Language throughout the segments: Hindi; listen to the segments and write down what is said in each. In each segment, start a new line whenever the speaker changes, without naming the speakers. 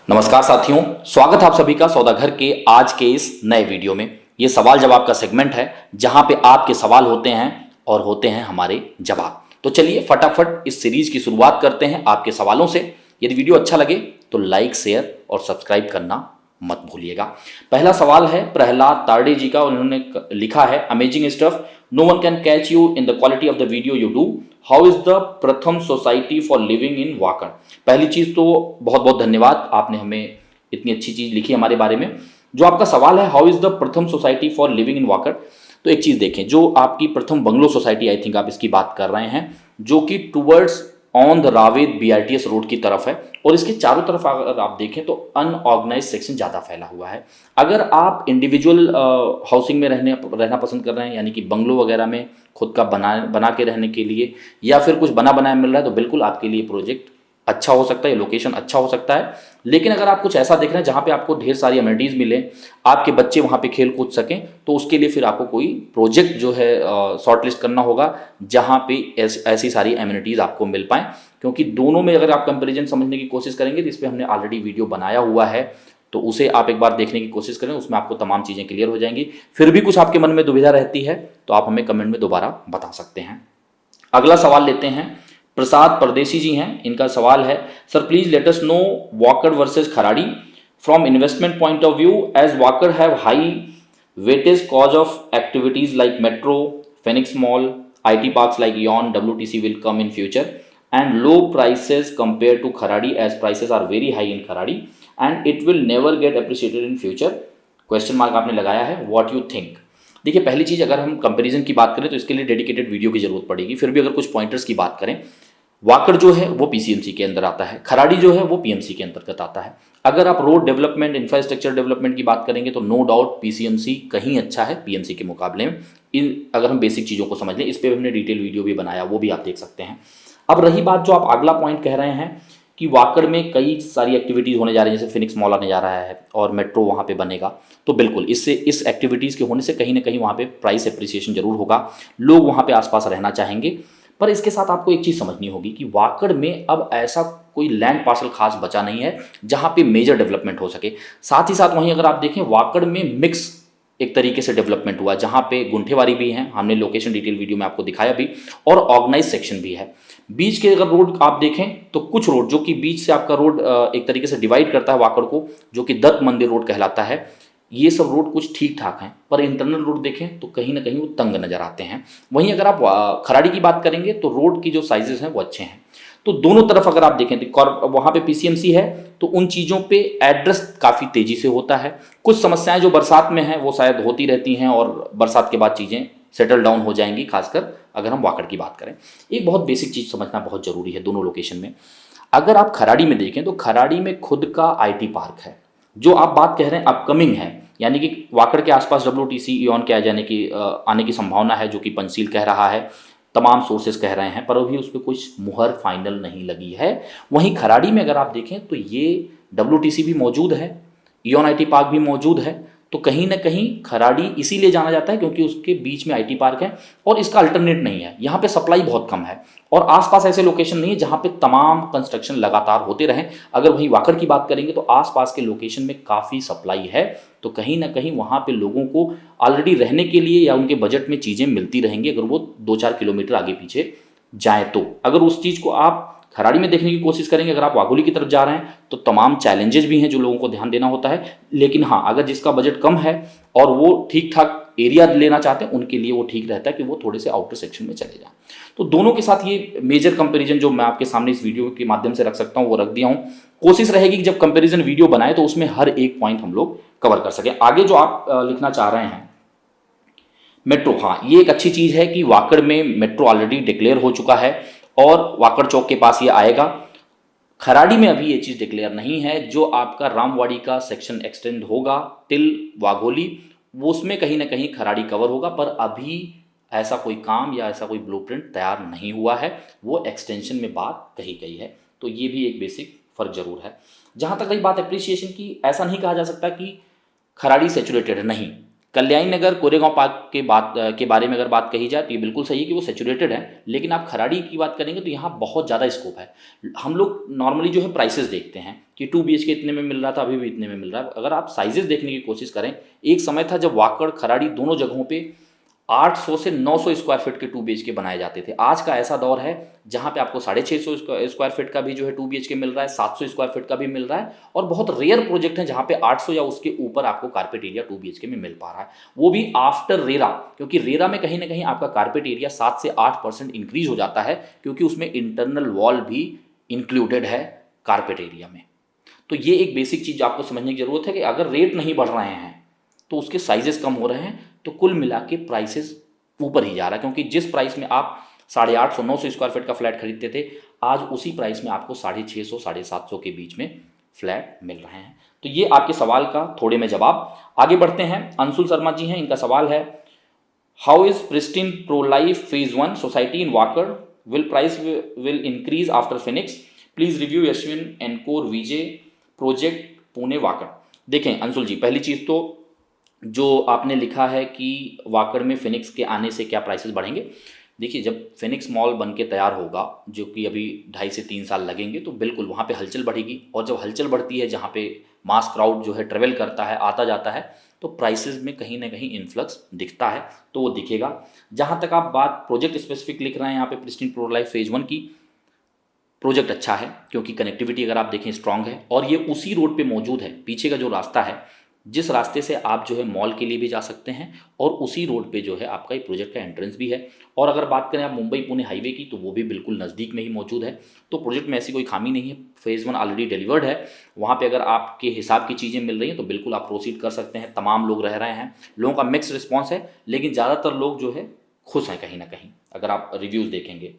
नमस्कार साथियों, स्वागत है आप सभी का सौदागर के आज के इस नए वीडियो में। ये सवाल जवाब का सेगमेंट है जहां पे आपके सवाल होते हैं और होते हैं हमारे जवाब। तो चलिए फटाफट इस सीरीज की शुरुआत करते हैं आपके सवालों से। यदि वीडियो अच्छा लगे तो लाइक, शेयर और सब्सक्राइब करना मत भूलिएगा। पहला सवाल है प्रहलाद तारडे जी का, उन्होंने लिखा है amazing stuff, no one can catch you in the quality of the video you do, how is the Pratham society for living in Wakad. पहली चीज तो बहुत बहुत धन्यवाद, आपने हमें इतनी अच्छी चीज लिखी हमारे बारे में। जो आपका सवाल है how is the Pratham society for living in Wakad, तो एक चीज देखें, जो आपकी प्रथम बंगलो सोसाइटी, आई थिंक आप इसकी बात कर रहे हैं, जो कि towards on the Ravet BRTS road की तरफ है और इसके चारों तरफ अगर आप देखें तो अनऑर्गेनाइज सेक्शन ज़्यादा फैला हुआ है। अगर आप इंडिविजुअल हाउसिंग में रहना पसंद कर रहे हैं, यानी कि बंगलो वगैरह में खुद का बना के रहने के लिए, या फिर कुछ बना बनाया मिल रहा है, तो बिल्कुल आपके लिए प्रोजेक्ट अच्छा हो सकता है, लोकेशन अच्छा हो सकता है। लेकिन अगर आप कुछ ऐसा देख रहे हैं जहाँ पे आपको ढेर सारी अमेनिटीज़ मिले, आपके बच्चे वहाँ पे खेल कूद सकें, तो उसके लिए फिर आपको कोई प्रोजेक्ट जो है शॉर्ट लिस्ट करना होगा जहाँ पे ऐसी सारी अमेनिटीज़ आपको मिल पाएँ। क्योंकि दोनों में अगर आप कंपेरिजन समझने की कोशिश करेंगे तो इस पर हमने ऑलरेडी वीडियो बनाया हुआ है, तो उसे आप एक बार देखने की कोशिश करें, उसमें आपको तमाम चीज़ें क्लियर हो जाएंगी। फिर भी कुछ आपके मन में दुविधा रहती है तो आप हमें कमेंट में दोबारा बता सकते हैं। अगला सवाल लेते हैं, प्रसाद परदेसी जी हैं, इनका सवाल है sir please let us know Wakad versus Kharadi from investment point of view, as Wakad have high weightage cause of activities like metro, Phoenix mall, IT parks like Eon, WTC will come in future and low prices compared to Kharadi as prices are very high in Kharadi and it will never get appreciated in future, question mark आपने लगाया है, व्हाट यू थिंक। देखिए पहली चीज़, अगर हम कंपैरिजन की बात करें तो इसके लिए डेडिकेटेड वीडियो की जरूरत पड़ेगी। फिर भी अगर कुछ पॉइंटर्स की बात करें, वाकड़ जो है वो PCMC के अंदर आता है, खराड़ी जो है वो PMC के अंतर्गत आता है। अगर आप रोड डेवलपमेंट, इंफ्रास्ट्रक्चर डेवलपमेंट की बात करेंगे तो नो डाउट PCMC कहीं अच्छा है PMC के मुकाबले में। अगर हम बेसिक चीज़ों को समझ लें, इस पर हमने डिटेल वीडियो भी बनाया, वो भी आप देख सकते हैं। अब रही बात जो आप अगला पॉइंट कह रहे हैं कि वाकड़ में कई सारी एक्टिविटीज़ होने जा रही हैं, जैसे फिनिक्स मॉल आने जा रहा है और मेट्रो वहाँ पे बनेगा, तो बिल्कुल इससे, इस एक्टिविटीज़ के होने से कहीं ना कहीं वहाँ पे प्राइस एप्रिसिएशन जरूर होगा, लोग वहाँ पे आसपास रहना चाहेंगे। पर इसके साथ आपको एक चीज़ समझनी होगी कि वाकड़ में अब ऐसा कोई लैंड पार्सल खास बचा नहीं है जहाँ पे मेजर डेवलपमेंट हो सके। साथ ही साथ वहीं अगर आप देखें, वाकड़ में मिक्स एक तरीके से डेवलपमेंट हुआ, जहाँ पे गुंठेवारी भी हैं, हमने लोकेशन डिटेल वीडियो में आपको दिखाया भी, और ऑर्गेनाइज सेक्शन भी है। बीच के अगर रोड आप देखें तो कुछ रोड जो कि बीच से आपका रोड एक तरीके से डिवाइड करता है वाकड़ को, जो कि दत्त मंदिर रोड कहलाता है, ये सब रोड कुछ ठीक ठाक हैं। पर इंटरनल रोड देखें तो कहीं ना कहीं वो तंग नजर आते हैं। वहीं अगर आप खराड़ी की बात करेंगे तो रोड की जो साइजेस हैं वो अच्छे हैं। तो दोनों तरफ अगर आप देखें तो वहाँ पे PCMC है, तो उन चीज़ों पे एड्रेस काफ़ी तेज़ी से होता है। कुछ समस्याएं जो बरसात में हैं वो शायद होती रहती हैं और बरसात के बाद चीज़ें सेटल डाउन हो जाएंगी, खासकर अगर हम वाकड़ की बात करें। एक बहुत बेसिक चीज़ समझना बहुत ज़रूरी है दोनों लोकेशन में। अगर आप खराड़ी में देखें तो खराड़ी में खुद का IT पार्क है, जो आप बात कह रहे हैं अपकमिंग है, यानी कि वाकड़ के आसपास WTC ईऑन के आने की संभावना है, जो कि पंचशील कह रहा है, तमाम सोर्सेस कह रहे हैं, पर अभी उस पर कुछ मुहर फाइनल नहीं लगी है। वहीं खराड़ी में अगर आप देखें तो ये WTC भी मौजूद है, ईऑन IT पार्क भी मौजूद है। तो कहीं ना कहीं खराड़ी इसीलिए जाना जाता है क्योंकि उसके बीच में IT पार्क है और इसका अल्टरनेट नहीं है, यहाँ पे सप्लाई बहुत कम है और आसपास ऐसे लोकेशन नहीं है जहाँ पे तमाम कंस्ट्रक्शन लगातार होते रहें। अगर वहीं वाकड़ की बात करेंगे तो आसपास के लोकेशन में काफ़ी सप्लाई है, तो कहीं ना कहीं वहाँ पे लोगों को ऑलरेडी रहने के लिए या उनके बजट में चीज़ें मिलती रहेंगी अगर वो 2-4 किलोमीटर आगे पीछे जाए। तो अगर उस चीज़ को आप खराड़ी में देखने की कोशिश करेंगे, अगर आप वाघोली की तरफ जा रहे हैं तो तमाम चैलेंजेस भी हैं जो लोगों को ध्यान देना होता है। लेकिन हाँ, अगर जिसका बजट कम है और वो ठीक ठाक एरिया लेना चाहते हैं, उनके लिए वो ठीक रहता है कि वो थोड़े से आउटर सेक्शन में चले जाएं। तो दोनों के साथ ये मेजर कंपैरिजन जो मैं आपके सामने इस वीडियो के माध्यम से रख सकता हूँ वो रख दिया हूँ। कोशिश रहेगी कि जब कंपैरिजन वीडियो बनाए तो उसमें हर एक पॉइंट हम लोग कवर कर सकें। आगे जो आप लिखना चाह रहे हैं, मेट्रो, हाँ ये एक अच्छी चीज़ है कि वाकड़ में मेट्रो ऑलरेडी डिक्लेयर हो चुका है और वाकड़ चौक के पास ये आएगा। खराड़ी में अभी ये चीज़ डिक्लेयर नहीं है। जो आपका रामवाड़ी का सेक्शन एक्सटेंड होगा टिल वाघोली, वो उसमें कहीं ना कहीं खराड़ी कवर होगा, पर अभी ऐसा कोई काम या ऐसा कोई ब्लूप्रिंट तैयार नहीं हुआ है, वो एक्सटेंशन में बात कही गई है। तो ये भी एक बेसिक फ़र्क जरूर है। जहाँ तक रही बात एप्रिसिएशन की, ऐसा नहीं कहा जा सकता कि खराड़ी सेचुरेटेड है, नहीं, कल्याणी नगर कोरेगांव पार्क के बारे में अगर बात कही जाए तो ये बिल्कुल सही है कि वो सैचुरेटेड है, लेकिन आप खराड़ी की बात करेंगे तो यहाँ बहुत ज़्यादा स्कोप है। हम लोग नॉर्मली जो है प्राइसेस देखते हैं कि 2 BHK इतने में मिल रहा था, अभी भी इतने में मिल रहा है। अगर आप साइजेस देखने की कोशिश करें, एक समय था जब वाकड़ खराड़ी दोनों जगहों पे 800 से 900 स्क्वायर फीट के 2 BHK बनाए जाते थे। आज का ऐसा दौर है जहाँ पे आपको 650 स्क्वायर फीट का भी जो है 2 BHK मिल रहा है, 700 स्क्वायर फीट का भी मिल रहा है, और बहुत रेयर प्रोजेक्ट हैं जहाँ पे 800 या उसके ऊपर आपको कारपेट एरिया 2 BHK में मिल पा रहा है, वो भी आफ्टर रेरा। क्योंकि रेरा में कहीं ना कहीं आपका कारपेट एरिया 7 से 8% इंक्रीज हो जाता है, क्योंकि उसमें इंटरनल वॉल भी इंक्लूडेड है कारपेट एरिया में। तो ये एक बेसिक चीज़ आपको समझने की जरूरत है कि अगर रेट नहीं बढ़ रहे हैं तो उसके साइजेस कम हो रहे हैं, तो कुल मिला के प्राइसेस ऊपर ही जा रहा है। क्योंकि जिस प्राइस में आप 850 900 स्क्वायर फीट का फ्लैट खरीदते थे, आज उसी प्राइस में आपको 650 750 के बीच में फ्लैट मिल रहे हैं। तो ये आपके सवाल का थोड़े में जवाब। आगे बढ़ते हैं, अंशुल शर्मा जी हैं, इनका सवाल है, how is Pristine Pro Life phase 1 society in Wakad will price will increase after Phoenix, please review Yashwin Encore VJ project Pune Wakad. देखें अंशुल जी, पहली चीज़ तो जो आपने लिखा है कि वाकड़ में फिनिक्स के आने से क्या प्राइसेस बढ़ेंगे, देखिए जब फिनिक्स मॉल बन के तैयार होगा, जो कि अभी 2.5 से 3 साल लगेंगे, तो बिल्कुल वहाँ पे हलचल बढ़ेगी। और जब हलचल बढ़ती है, जहाँ पे मास क्राउड जो है ट्रेवल करता है, आता जाता है, तो प्राइसेस में कहीं ना कहीं इन्फ्लक्स दिखता है, तो वो दिखेगा। जहाँ तक आप बात प्रोजेक्ट स्पेसिफिक लिख रहे हैं यहाँ पे प्रिस्टीन प्रो लाइफ फेज 1 की, प्रोजेक्ट अच्छा है क्योंकि कनेक्टिविटी अगर आप देखें स्ट्रांग है, और ये उसी रोड पे मौजूद है। पीछे का जो रास्ता है, जिस रास्ते से आप जो है मॉल के लिए भी जा सकते हैं, और उसी रोड पे जो है आपका ये प्रोजेक्ट का एंट्रेंस भी है। और अगर बात करें आप मुंबई पुणे हाईवे की, तो वो भी बिल्कुल नज़दीक में ही मौजूद है। तो प्रोजेक्ट में ऐसी कोई खामी नहीं है। फेज़ 1 ऑलरेडी डिलीवर्ड है, वहाँ पे अगर आपके हिसाब की चीज़ें मिल रही हैं तो बिल्कुल आप प्रोसीड कर सकते हैं। तमाम लोग रह रहे हैं, लोगों का मिक्स रिस्पॉन्स है, लेकिन ज़्यादातर लोग जो है खुश हैं कहीं ना कहीं, अगर आप रिव्यूज़ देखेंगे।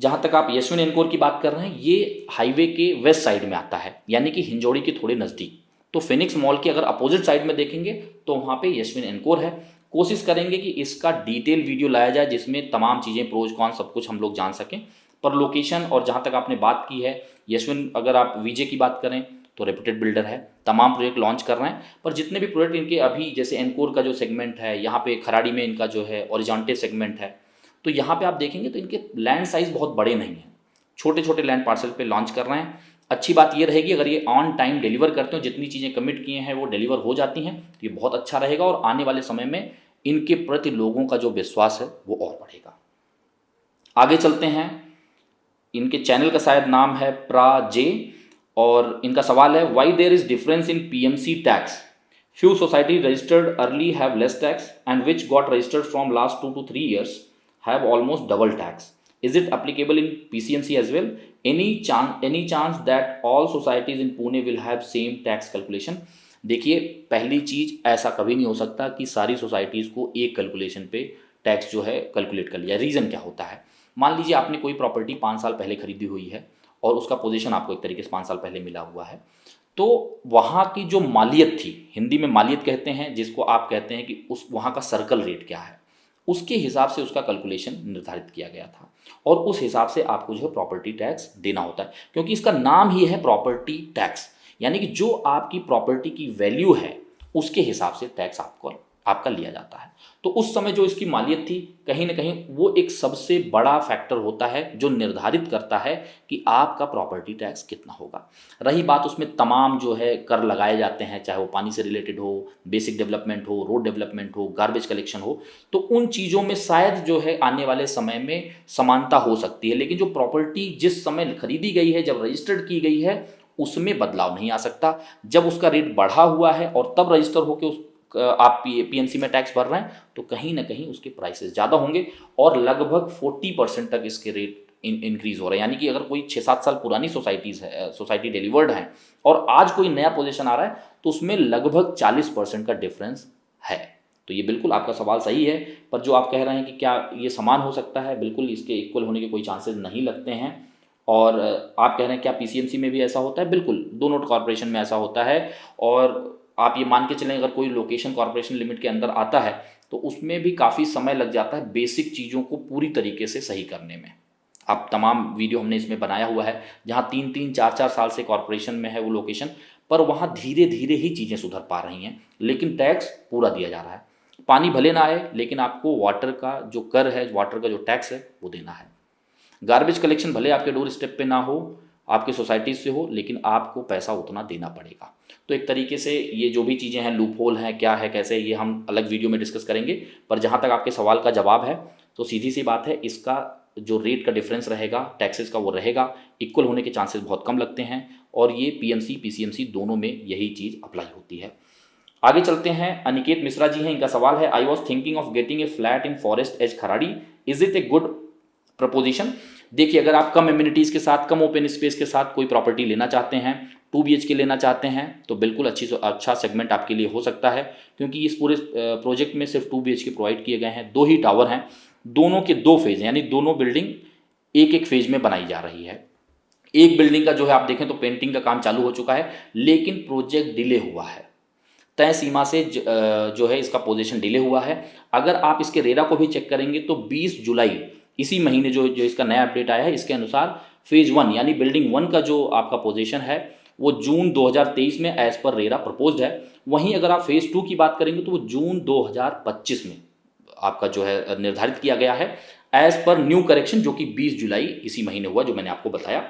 जहाँ तक आप यशविन एनकोर की बात कर रहे हैं, ये हाईवे के वेस्ट साइड में आता है, यानी कि हिंजौड़ी के थोड़े नज़दीक। तो फिनिक्स मॉल के अगर अपोजिट साइड में देखेंगे तो वहाँ पे यशविन एनकोर है। कोशिश करेंगे कि इसका डिटेल वीडियो लाया जाए जिसमें तमाम चीज़ें, प्रोज कॉन, सब कुछ हम लोग जान सकें। पर लोकेशन, और जहाँ तक आपने बात की है यशविन, अगर आप विजय की बात करें तो रेपुटेड बिल्डर है, तमाम प्रोजेक्ट लॉन्च कर रहे हैं। पर जितने भी प्रोजेक्ट इनके अभी, जैसे एनकोर का जो सेगमेंट है, यहाँ पे खराड़ी में इनका जो है ओरिजोंटे सेगमेंट है, तो यहाँ पे आप देखेंगे तो इनके लैंड साइज़ बहुत बड़े नहीं हैं, छोटे छोटे लैंड पार्सल पे लॉन्च कर रहे हैं। अच्छी बात ये रहेगी अगर ये ऑन टाइम डिलीवर करते हो, जितनी चीज़ें कमिट किए हैं वो डिलीवर हो जाती हैं, तो ये बहुत अच्छा रहेगा, और आने वाले समय में इनके प्रति लोगों का जो विश्वास है वो और बढ़ेगा। आगे चलते हैं, इनके चैनल का शायद नाम है प्राजे, और इनका सवाल है, why there is difference in PMC tax, few society registered early have less tax and which got registered from last 2 to 3 years have almost double tax. Is it applicable in PCMC as well? Any chance that all societies in Pune will have same tax calculation? देखिए, पहली चीज़, ऐसा कभी नहीं हो सकता कि सारी सोसाइटीज़ को एक कैलकुलेशन पे टैक्स जो है कैलकुलेट कर लिया। रीज़न क्या होता है, मान लीजिए आपने कोई प्रॉपर्टी 5 साल पहले खरीदी हुई है और उसका पोजीशन आपको एक तरीके से 5 साल पहले मिला हुआ है, तो वहाँ की जो मालियत थी, हिंदी में मालियत कहते हैं जिसको, आप कहते हैं कि उस वहाँ का सर्कल रेट क्या है, उसके हिसाब से उसका कैलकुलेशन निर्धारित किया गया था, और उस हिसाब से आपको जो है प्रॉपर्टी टैक्स देना होता है। क्योंकि इसका नाम ही है प्रॉपर्टी टैक्स, यानी कि जो आपकी प्रॉपर्टी की वैल्यू है उसके हिसाब से टैक्स आपका लिया जाता है। तो उस समय जो इसकी मालियत थी, कहीं ना कहीं वो एक सबसे बड़ा फैक्टर होता है जो निर्धारित करता है कि आपका प्रॉपर्टी टैक्स कितना होगा। रही बात, उसमें तमाम जो है कर लगाए जाते हैं, चाहे वो पानी से रिलेटेड हो, बेसिक डेवलपमेंट हो, रोड डेवलपमेंट हो, गार्बेज कलेक्शन हो, तो उन चीज़ों में शायद जो है आने वाले समय में समानता हो सकती है, लेकिन जो प्रॉपर्टी जिस समय खरीदी गई है, जब रजिस्टर्ड की गई है, उसमें बदलाव नहीं आ सकता। जब उसका रेट बढ़ा हुआ है और तब रजिस्टर होकर उस आप पीएमसी में टैक्स भर रहे हैं, तो कहीं ना कहीं उसके प्राइसेस ज़्यादा होंगे, और लगभग 40% तक इसके रेट इंक्रीज हो रहे हैं। यानी कि अगर कोई 6-7 साल पुरानी सोसाइटी डिलीवर्ड है और आज कोई नया पोजीशन आ रहा है, तो उसमें लगभग 40% का डिफरेंस है। तो ये बिल्कुल आपका सवाल सही है, पर जो आप कह रहे हैं कि क्या ये समान हो सकता है, बिल्कुल इसके इक्वल होने के कोई चांसेस नहीं लगते हैं। और आप कह रहे हैं क्या पीसीएमसी में भी ऐसा होता है, बिल्कुल दोनों कॉर्पोरेशन में ऐसा होता है। और आप ये मान के चलें, अगर कोई लोकेशन कॉर्पोरेशन लिमिट के अंदर आता है तो उसमें भी काफ़ी समय लग जाता है बेसिक चीज़ों को पूरी तरीके से सही करने में। आप तमाम वीडियो हमने इसमें बनाया हुआ है, जहाँ 3-3, 4-4 साल से कॉर्पोरेशन में है वो लोकेशन, पर वहाँ धीरे धीरे ही चीज़ें सुधर पा रही हैं, लेकिन टैक्स पूरा दिया जा रहा है। पानी भले ना आए, लेकिन आपको वाटर का जो कर है, वाटर का जो टैक्स है वो देना है। गार्बेज कलेक्शन भले आपके डोर स्टेप पे ना हो, आपके सोसाइटी से हो, लेकिन आपको पैसा उतना देना पड़ेगा। तो एक तरीके से ये जो भी चीज़ें हैं, लूप होल हैं, क्या है कैसे, ये हम अलग वीडियो में डिस्कस करेंगे। पर जहाँ तक आपके सवाल का जवाब है, तो सीधी सी बात है, इसका जो रेट का डिफरेंस रहेगा टैक्सेस का वो रहेगा, इक्वल होने के चांसेस बहुत कम लगते हैं, और ये पीएमसी पीसीएमसी दोनों में यही चीज़ अप्लाई होती है। आगे चलते हैं। अनिकेत मिश्रा जी हैं, इनका सवाल है, I was thinking of getting a flat in Forest Edge Kharadi, is it a good proposition. देखिए, अगर आप कम एम्यूनिटीज़ के साथ, कम ओपन स्पेस के साथ कोई प्रॉपर्टी लेना चाहते हैं, 2 BHK लेना चाहते हैं, तो बिल्कुल अच्छा सेगमेंट आपके लिए हो सकता है, क्योंकि इस पूरे प्रोजेक्ट में सिर्फ 2 BHK प्रोवाइड किए गए हैं। 2 ही टावर हैं, दोनों के 2 फेज, यानी दोनों बिल्डिंग एक एक फेज में बनाई जा रही है। एक बिल्डिंग का जो है आप देखें तो पेंटिंग का काम चालू हो चुका है, लेकिन प्रोजेक्ट डिले हुआ है, तय सीमा से जो है इसका पोजीशन डिले हुआ है। अगर आप इसके रेरा को भी चेक करेंगे तो 20 जुलाई इसी महीने जो इसका नया अपडेट आया है, इसके अनुसार फेज 1 यानी बिल्डिंग 1 का जो आपका पोजीशन है वो जून 2023 में एज पर रेरा प्रपोज्ड है। वहीं अगर आप फेज 2 की बात करेंगे तो वो जून 2025 में आपका जो है निर्धारित किया गया है, एज पर न्यू करेक्शन, जो कि 20 जुलाई इसी महीने हुआ, जो मैंने आपको बताया।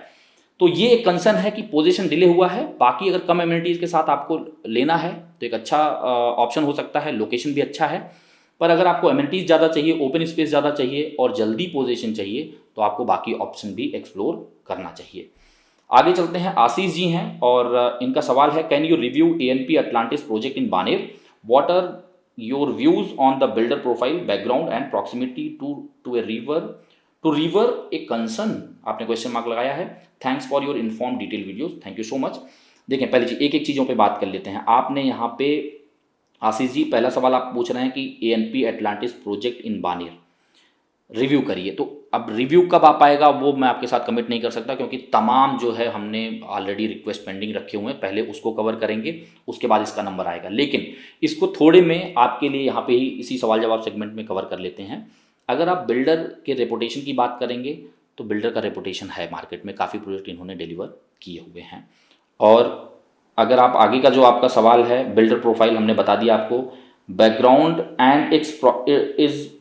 तो ये एक कंसर्न है कि पोजीशन डिले हुआ है। बाकी अगर कम एम्यूनिटीज़ के साथ आपको लेना है तो एक अच्छा ऑप्शन हो सकता है, लोकेशन भी अच्छा है। पर अगर आपको एम्यूनिटीज़ ज़्यादा चाहिए, ओपन स्पेस ज़्यादा चाहिए और जल्दी पोजीशन चाहिए, तो आपको बाकी ऑप्शन भी एक्सप्लोर करना चाहिए। आगे चलते हैं। आशीष जी हैं और इनका सवाल है, can you review ANP Atlantis project in Baner, what are your views on the builder profile, background and proximity to a river a concern. आपने क्वेश्चन मार्क लगाया है। Thanks for your inform detail videos, thank you so much. देखें, पहले एक एक चीज़ों पे बात कर लेते हैं। आपने यहाँ पे आशीष जी पहला सवाल आप पूछ रहे हैं कि ANP Atlantis project in Baner review करिए। तो अब रिव्यू कब आ पाएगा वो मैं आपके साथ कमिट नहीं कर सकता, क्योंकि तमाम जो है हमने ऑलरेडी रिक्वेस्ट पेंडिंग रखे हुए हैं, पहले उसको कवर करेंगे, उसके बाद इसका नंबर आएगा। लेकिन इसको थोड़े में आपके लिए यहाँ पे ही इसी सवाल जवाब सेगमेंट में कवर कर लेते हैं। अगर आप बिल्डर के रेपुटेशन की बात करेंगे तो बिल्डर का रेपुटेशन है मार्केट में, काफ़ी प्रोजेक्ट इन्होंने डिलीवर किए हुए हैं। और अगर आप आगे का जो आपका सवाल है, बिल्डर प्रोफाइल हमने बता दिया आपको, background and is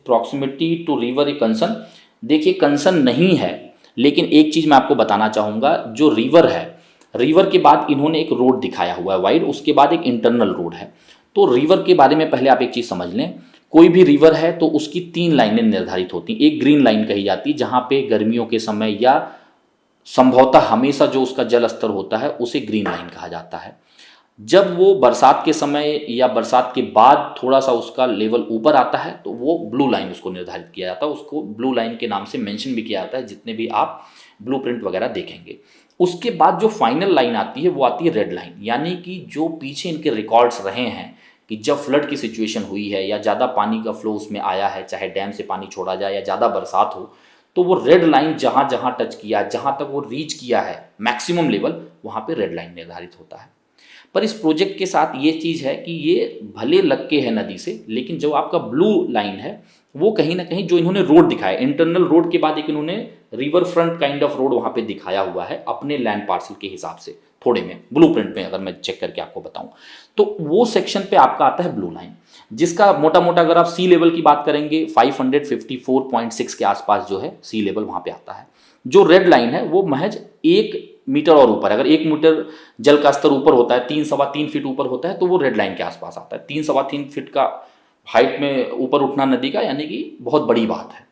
proximity to river a concern. देखिए, कंसर्न नहीं है, लेकिन एक चीज़ मैं आपको बताना चाहूँगा, जो रिवर है, रिवर के बाद इन्होंने एक रोड दिखाया हुआ है वाइड, उसके बाद एक इंटरनल रोड है। तो रिवर के बारे में पहले आप एक चीज़ समझ लें, कोई भी रिवर है तो उसकी 3 लाइनें निर्धारित होती हैं। एक ग्रीन लाइन कही जाती है, जहाँ पे गर्मियों के समय या संभवतः हमेशा जो उसका जल स्तर होता है उसे ग्रीन लाइन कहा जाता है। जब वो बरसात के समय या बरसात के बाद थोड़ा सा उसका लेवल ऊपर आता है तो वो ब्लू लाइन उसको निर्धारित किया जाता है, उसको ब्लू लाइन के नाम से मेंशन भी किया जाता है जितने भी आप ब्लूप्रिंट वगैरह देखेंगे। उसके बाद जो फाइनल लाइन आती है वो आती है रेड लाइन, यानी कि जो पीछे इनके रिकॉर्ड्स रहे हैं कि जब फ्लड की सिचुएशन हुई है या ज़्यादा पानी का फ्लो उसमें आया है, चाहे डैम से पानी छोड़ा जाए या ज़्यादा बरसात हो, तो वो रेड लाइन जहाँ जहाँ टच किया, जहाँ तक वो रीच किया है मैक्सिमम लेवल, वहाँ पे रेड लाइन निर्धारित होता है। पर इस प्रोजेक्ट के साथ ये चीज़ है कि ये भले लग के है नदी से, लेकिन जो आपका ब्लू लाइन है वो कहीं ना कहीं जो इन्होंने रोड दिखाया, इंटरनल रोड के बाद एक इन्होंने river front kind of road वहाँ पे दिखाया हुआ है अपने लैंड पार्सल के हिसाब से, थोड़े में ब्लूप्रिंट में अगर मैं चेक करके आपको बताऊं तो वो सेक्शन पे आपका आता है ब्लू लाइन, जिसका मोटा मोटा अगर आप सी लेवल की बात करेंगे 554.6 के आसपास जो है सी लेवल वहाँ पे आता है। जो रेड लाइन है वो महज 1 मीटर और ऊपर, अगर 1 मीटर जल का स्तर ऊपर होता है, 3-3.25 फीट ऊपर होता है, तो वो रेड लाइन के आसपास आता है। 3-3.25 फीट का हाइट में ऊपर उठना नदी का, यानी कि बहुत बड़ी बात है।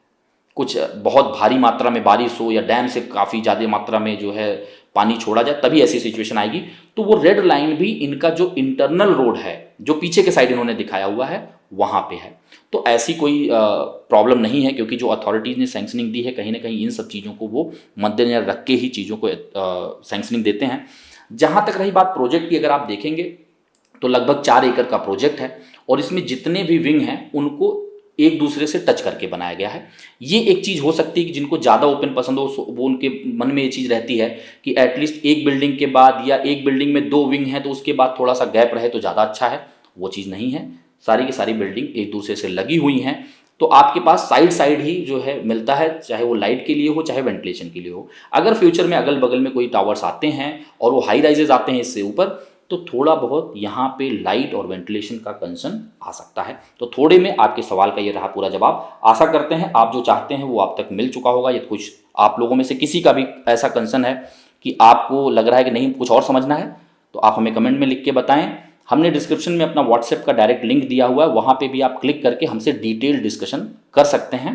कुछ बहुत भारी मात्रा में बारिश हो या डैम से काफ़ी ज़्यादा मात्रा में जो है पानी छोड़ा जाए, तभी ऐसी सिचुएशन आएगी। तो वो रेड लाइन भी इनका जो इंटरनल रोड है, जो पीछे के साइड इन्होंने दिखाया हुआ है, वहाँ पे है। तो ऐसी कोई प्रॉब्लम नहीं है, क्योंकि जो अथॉरिटीज़ ने सैंक्शनिंग दी है, कहीं ना कहीं इन सब चीज़ों को वो मद्देनजर रख के ही चीज़ों को सैंक्शनिंग देते हैं। जहाँ तक रही बात प्रोजेक्ट की, अगर आप देखेंगे तो लगभग 4 एकड़ का प्रोजेक्ट है और इसमें जितने भी विंग हैं उनको एक दूसरे से टच करके बनाया गया है। ये एक चीज़ हो सकती है कि जिनको ज़्यादा ओपन पसंद हो वो उनके मन में ये चीज़ रहती है कि एटलीस्ट एक बिल्डिंग के बाद या एक बिल्डिंग में 2 विंग हैं तो उसके बाद थोड़ा सा गैप रहे तो ज़्यादा अच्छा है। वो चीज़ नहीं है, सारी की सारी बिल्डिंग एक दूसरे से लगी हुई हैं, तो आपके पास साइड साइड ही जो है मिलता है, चाहे वो लाइट के लिए हो चाहे वेंटिलेशन के लिए हो। अगर फ्यूचर में अगल बगल में कोई टावर्स आते हैं और वो हाई राइजेज आते हैं इससे ऊपर, तो थोड़ा बहुत यहाँ पे लाइट और वेंटिलेशन का कंसर्न आ सकता है। तो थोड़े में आपके सवाल का ये रहा पूरा जवाब। आशा करते हैं आप जो चाहते हैं वो आप तक मिल चुका होगा। यदि कुछ आप लोगों में से किसी का भी ऐसा कंसर्न है कि आपको लग रहा है कि नहीं कुछ और समझना है, तो आप हमें कमेंट में लिख के बताएं। हमने डिस्क्रिप्शन में अपना व्हाट्सएप का डायरेक्ट लिंक दिया हुआ है, वहाँ पे भी आप क्लिक करके हमसे डिटेल डिस्कशन कर सकते हैं,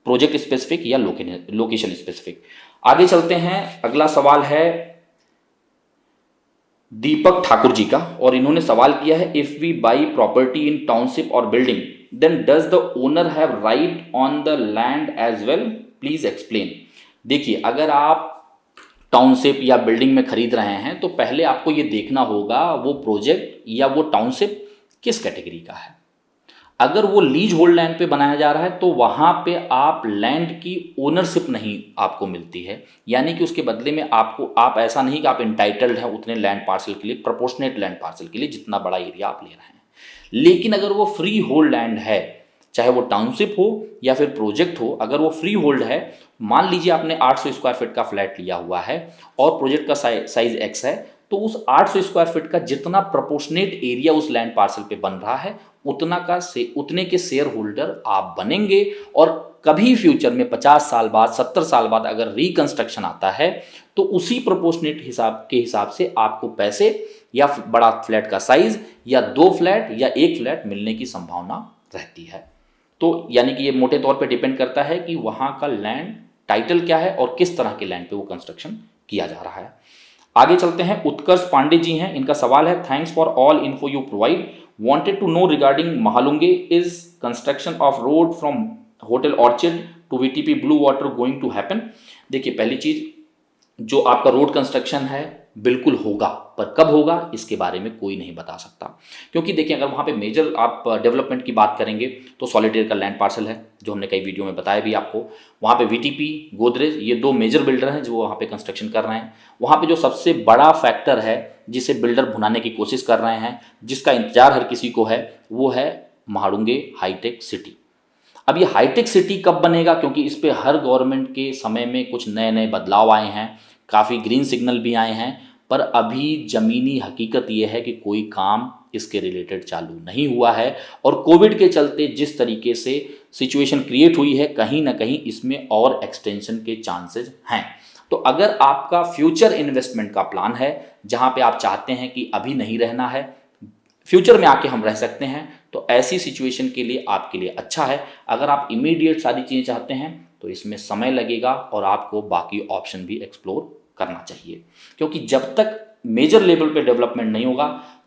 प्रोजेक्ट स्पेसिफिक या लोकेशन स्पेसिफिक। आगे चलते हैं, अगला सवाल है दीपक ठाकुर जी का, और इन्होंने सवाल किया है if we buy property in township और building then does the owner have right on the land as well, please explain. देखिए, अगर आप टाउनशिप या बिल्डिंग में खरीद रहे हैं तो पहले आपको ये देखना होगा वो प्रोजेक्ट या वो टाउनशिप किस कैटेगरी का है। अगर वो लीज होल्ड लैंड पे बनाया जा रहा है तो वहाँ पे आप लैंड की ओनरशिप नहीं आपको मिलती है, यानी कि उसके बदले में आप ऐसा नहीं कि आप इंटाइटल्ड हैं उतने लैंड पार्सल के लिए, प्रोपोर्शनेट लैंड पार्सल के लिए जितना बड़ा एरिया आप ले रहे हैं। लेकिन अगर वो फ्री होल्ड लैंड है, चाहे वो टाउनशिप हो या फिर प्रोजेक्ट हो, अगर वो फ्री होल्ड है, मान लीजिए आपने 800 स्क्वायर फीट का फ्लैट लिया हुआ है और प्रोजेक्ट का साइज एक्स है, तो उस 800 स्क्वायर फीट का जितना प्रोपोर्शनेट एरिया उस लैंड पार्सल पे बन रहा है उतने के शेयर होल्डर आप बनेंगे। और कभी फ्यूचर में 50 साल बाद 70 साल बाद अगर रिकंस्ट्रक्शन आता है तो उसी प्रोपोर्शनेट हिसाब से आपको पैसे या बड़ा फ्लैट का साइज या 2 फ्लैट या 1 फ्लैट मिलने की संभावना रहती है। तो यानी कि ये मोटे तौर पे डिपेंड करता है कि वहाँ का लैंड टाइटल क्या है और किस तरह के लैंड पे वो कंस्ट्रक्शन किया जा रहा है। आगे चलते हैं, उत्कर्ष पांडे जी हैं, इनका सवाल है thanks for all info you provide, wanted to know regarding Mahalunge is construction of road from hotel Orchid to VTP Blue Water going to happen. देखिए, पहली चीज, जो आपका रोड कंस्ट्रक्शन है बिल्कुल होगा, पर कब होगा इसके बारे में कोई नहीं बता सकता। क्योंकि देखिए, अगर वहाँ पे मेजर आप डेवलपमेंट की बात करेंगे तो सॉलिटेयर का लैंड पार्सल है, जो हमने कई वीडियो में बताया भी आपको। वहाँ पे वीटीपी, गोदरेज, ये 2 मेजर बिल्डर हैं जो वहाँ पे कंस्ट्रक्शन कर रहे हैं। वहाँ पे जो सबसे बड़ा फैक्टर है जिसे बिल्डर भुनाने की कोशिश कर रहे हैं, जिसका इंतजार हर किसी को है, वो है महालुंगे हाईटेक सिटी। अब ये हाईटेक सिटी कब बनेगा, क्योंकि इस पे हर गवर्नमेंट के समय में कुछ नए नए बदलाव आए हैं, काफ़ी ग्रीन सिग्नल भी आए हैं, पर अभी ज़मीनी हकीकत ये है कि कोई काम इसके रिलेटेड चालू नहीं हुआ है। और कोविड के चलते जिस तरीके से सिचुएशन क्रिएट हुई है, कहीं ना कहीं इसमें और एक्सटेंशन के चांसेस हैं। तो अगर आपका फ्यूचर इन्वेस्टमेंट का प्लान है, जहां पे आप चाहते हैं कि अभी नहीं रहना है, फ्यूचर में आके हम रह सकते हैं, तो ऐसी सिचुएशन के लिए आपके लिए अच्छा है। अगर आप इमीडिएट सारी चीज़ें चाहते हैं तो इसमें समय लगेगा और आपको बाकी ऑप्शन भी एक्सप्लोर करना चाहिए। क्योंकि जब तक मेजर लेवल पे डेवलपमेंट नहीं होगा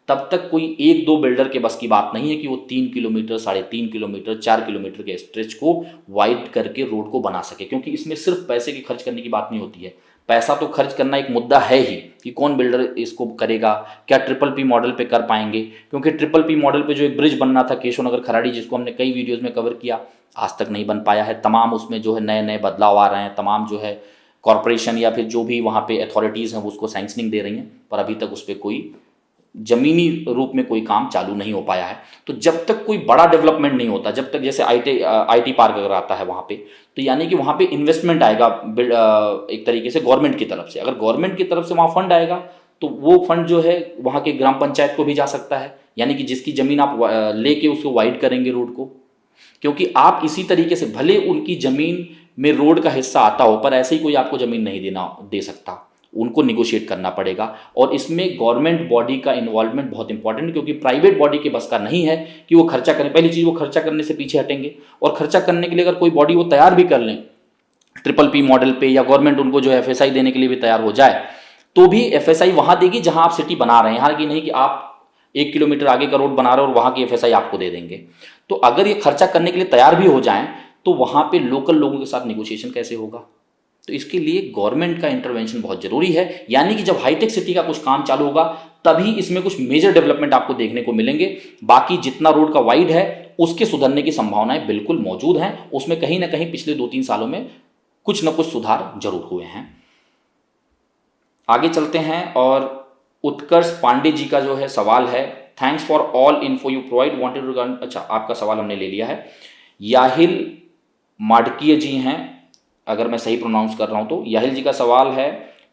तब तक कोई 1-2 बिल्डर के बस की बात नहीं है कि वो 3 किलोमीटर, 3.5 किलोमीटर, 4 किलोमीटर के स्ट्रेच को वाइड करके रोड को बना सके। क्योंकि इसमें सिर्फ पैसे की खर्च करने की बात नहीं होती है, पैसा तो खर्च करना एक मुद्दा है ही कि कौन बिल्डर इसको करेगा, क्या ट्रिपल पी मॉडल पे कर पाएंगे। क्योंकि ट्रिपल पी मॉडल पे जो एक ब्रिज बनना था केशव नगर खराड़ी, जिसको हमने कई वीडियोज़ में कवर किया, आज तक नहीं बन पाया है। तमाम उसमें जो है नए नए बदलाव आ रहे हैं, तमाम जो है कॉरपोरेशन या फिर जो भी वहाँ पे अथॉरिटीज़ हैं उसको सैंक्शनिंग दे रही हैं, पर अभी तक उस पर कोई जमीनी रूप में कोई काम चालू नहीं हो पाया है। तो जब तक कोई बड़ा डेवलपमेंट नहीं होता, जब तक जैसे आईटी पार्क अगर आता है वहाँ पे, तो यानी कि वहाँ पे इन्वेस्टमेंट आएगा एक तरीके से गवर्नमेंट की तरफ से। अगर गवर्नमेंट की तरफ से वहाँ फंड आएगा तो वो फंड जो है वहाँ के ग्राम पंचायत को भी जा सकता है, यानी कि जिसकी ज़मीन आप लेके उसको वाइड करेंगे रोड को। क्योंकि आप इसी तरीके से, भले उनकी ज़मीन में रोड का हिस्सा आता हो, पर ऐसे ही कोई आपको ज़मीन नहीं दे सकता, उनको निगोशिएट करना पड़ेगा। और इसमें गवर्नमेंट बॉडी का इन्वॉल्वमेंट बहुत इंपॉर्टेंट है, क्योंकि प्राइवेट बॉडी के बस का नहीं है कि वो खर्चा करें। पहली चीज़, वो खर्चा करने से पीछे हटेंगे, और खर्चा करने के लिए अगर कोई बॉडी वो तैयार भी कर लें ट्रिपल पी मॉडल पे, या गवर्नमेंट उनको जो एफएसआई देने के लिए भी तैयार हो जाए, तो भी एफएसआई वहाँ देगी जहाँ आप सिटी बना रहे हैं। हालांकि नहीं कि आप 1 किलोमीटर आगे का रोड बना रहे हो और वहाँ की एफएसआई आपको दे देंगे। तो अगर ये खर्चा करने के लिए तैयार भी हो जाएं तो वहाँ पे लोकल लोगों के साथ निगोशिएशन कैसे होगा। तो इसके लिए गवर्नमेंट का इंटरवेंशन बहुत जरूरी है। यानी कि जब हाईटेक सिटी का कुछ काम चालू होगा तभी इसमें कुछ मेजर डेवलपमेंट आपको देखने को मिलेंगे। बाकी जितना रोड का वाइड है उसके सुधरने की संभावनाएं बिल्कुल मौजूद हैं। उसमें कहीं ना कहीं पिछले 2-3 सालों में कुछ न कुछ सुधार जरूर हुए हैं। आगे चलते हैं, और उत्कर्ष पांडे जी का जो है सवाल है, thanks for all info you provide, wanted regarding, अच्छा आपका सवाल हमने ले लिया है। याहिल माडकीय जी हैं, अगर मैं सही प्रोनाउंस कर रहा हूं तो। याहिल जी का सवाल है,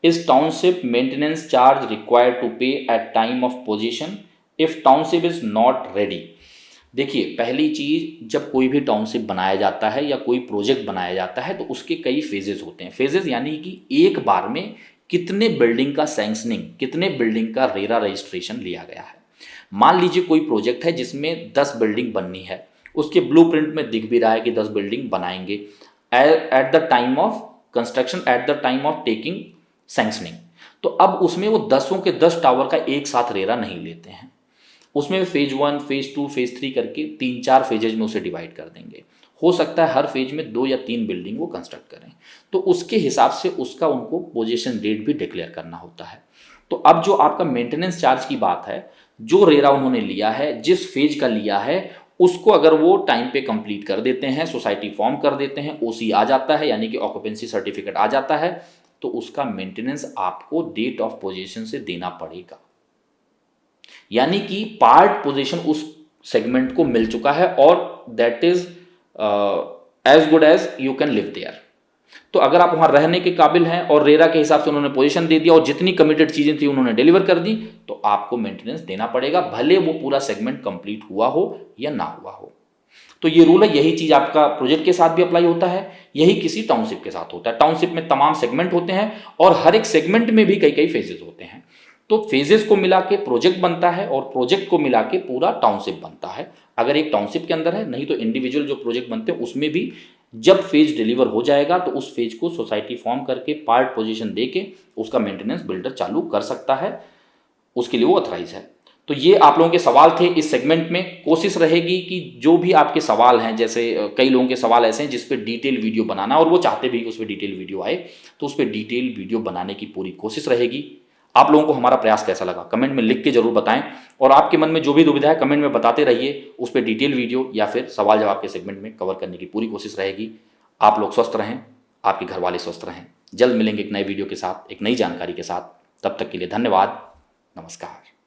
is township maintenance charge required to pay at time of possession if township is not ready. देखिए, पहली चीज, जब कोई भी टाउनशिप बनाया जाता है या कोई प्रोजेक्ट बनाया जाता है तो उसके कई फेजेस होते हैं। फेजेस यानी कि एक बार में कितने बिल्डिंग का सैंक्शनिंग, कितने बिल्डिंग का रेरा रजिस्ट्रेशन लिया गया है। मान लीजिए कोई प्रोजेक्ट है जिसमें 10 बिल्डिंग बननी है, उसके ब्लूप्रिंट में दिख भी रहा है कि 10 बिल्डिंग बनाएंगे at the time of construction, at the time of taking sanctioning. तो अब उसमें वो 10 के 10 टावर का एक साथ रेरा नहीं लेते हैं, उसमें फेज 1, फेज 2, फेज 3 करके 3-4 फेजेज में उसे डिवाइड कर देंगे। हो सकता है हर फेज में 2 या 3 बिल्डिंग वो कंस्ट्रक्ट करें, तो उसके हिसाब से उसका उनको पोजीशन डेट भी डिक्लेयर करना होता है। तो अब जो आपका मेंटेनेंस चार्ज की बात है, जो रेरा उन्होंने लिया है, जिस फेज का लिया है, उसको अगर वो टाइम पे कंप्लीट कर देते हैं, सोसाइटी फॉर्म कर देते हैं, ओसी आ जाता है यानी कि ऑक्यूपेंसी सर्टिफिकेट आ जाता है, तो उसका मेंटेनेंस आपको डेट ऑफ पोजीशन से देना पड़ेगा। यानी कि पार्ट पोजीशन उस सेगमेंट को मिल चुका है और that is as good as you can live there. तो अगर आप वहां रहने के काबिल हैं और रेरा के हिसाब से उन्होंने पोजीशन दे दिया और जितनी कमिटेड चीजें थी उन्होंने डिलीवर कर दी, तो आपको मेंटेनेंस देना पड़ेगा, भले वो पूरा सेगमेंट कंप्लीट हुआ हो या ना हुआ हो। तो ये रूल है, यही चीज आपका प्रोजेक्ट के साथ भी अप्लाई होता है, यही किसी टाउनशिप के साथ होता है। टाउनशिप में तमाम सेगमेंट होते हैं और हर एक सेगमेंट में भी कई कई फेजेस होते हैं। तो फेजेस को मिला के प्रोजेक्ट बनता है और प्रोजेक्ट को मिला के पूरा टाउनशिप बनता है, अगर एक टाउनशिप के अंदर है। नहीं तो इंडिविजुअल जो प्रोजेक्ट बनते हैं उसमें भी जब फेज डिलीवर हो जाएगा तो उस फेज को सोसाइटी फॉर्म करके पार्ट पोजीशन देके उसका मेंटेनेंस बिल्डर चालू कर सकता है, उसके लिए वो ऑथराइज है। तो ये आप लोगों के सवाल थे इस सेगमेंट में। कोशिश रहेगी कि जो भी आपके सवाल हैं, जैसे कई लोगों के सवाल ऐसे हैं जिस पे डिटेल वीडियो बनाना और वो चाहते भी कि उस पर डिटेल वीडियो आए, तो उस पर डिटेल वीडियो बनाने की पूरी कोशिश रहेगी। आप लोगों को हमारा प्रयास कैसा लगा कमेंट में लिख के जरूर बताएं, और आपके मन में जो भी दुविधा है कमेंट में बताते रहिए, उस पर डिटेल वीडियो या फिर सवाल जवाब के सेगमेंट में कवर करने की पूरी कोशिश रहेगी। आप लोग स्वस्थ रहें, आपके घर वाले स्वस्थ रहें। जल्द मिलेंगे एक नए वीडियो के साथ, एक नई जानकारी के साथ। तब तक के लिए धन्यवाद, नमस्कार।